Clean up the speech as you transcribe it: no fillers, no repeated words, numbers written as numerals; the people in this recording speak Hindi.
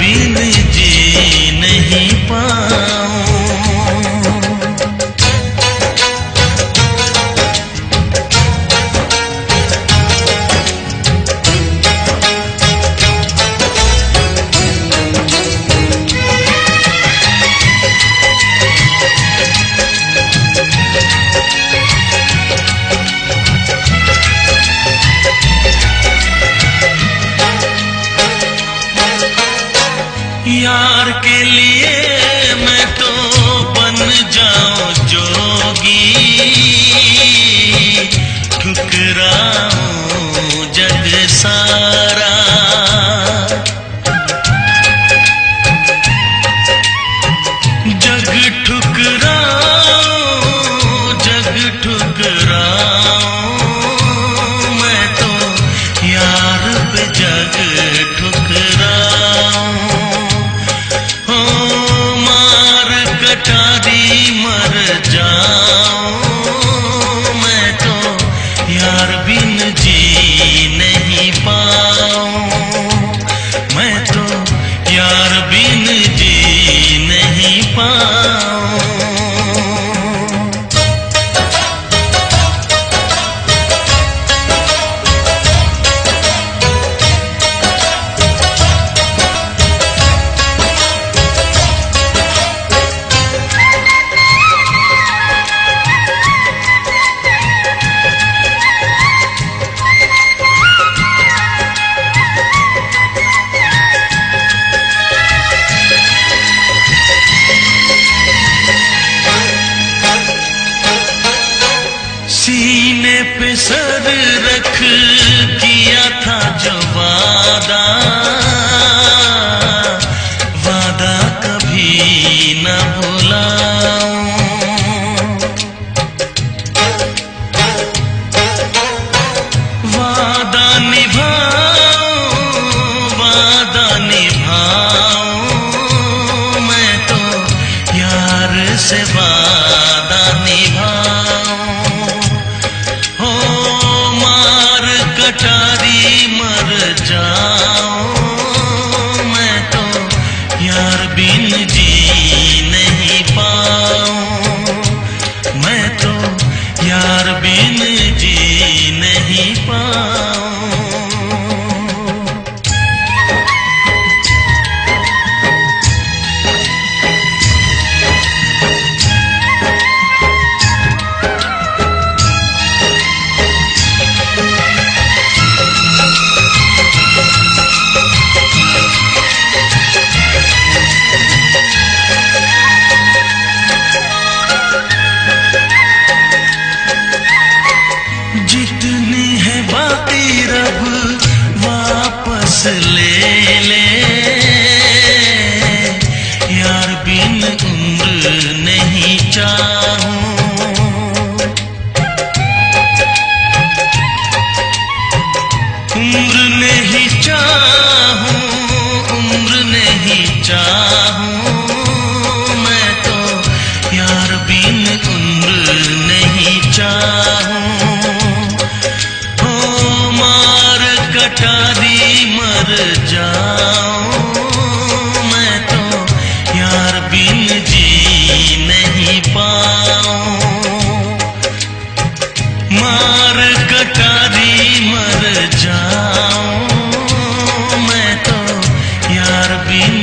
बिन जी नहीं पाऊं। यार के लिए मैं तो बन जाऊं जोगी, ठुकराऊं जग सारा। जग ठुकराऊं, जग ठुकराऊं, मैं तो यार पे जग ठुकराऊं। कटारी मर जाऊं, मैं तो यार बिन जी नहीं पाऊं। मैं तो यार बिन जी नहीं पाऊं। सीने पे सर रख किया था जो वादा, वादा कभी न भुलाऊं। वादा निभाऊं, वादा निभाऊं, मैं तो यार से वादा निभाऊं। कटारी मर जाऊं, मैं तो यार बिन जी नहीं पाऊं। मैं तो यार बिन जी नहीं पाऊं। जितनी है बाकी रब वापस ले ले, यार बिन उम्र नहीं चाहूं। उम्र नहीं चाहूं, उम्र नहीं चाहूं, मैं तो यार बिन उम्र नहीं चाहूं। कटारी मर जाऊं, मैं तो यार बिन जी नहीं पाऊं। मार कटारी मर जाऊं, मैं तो यार बिन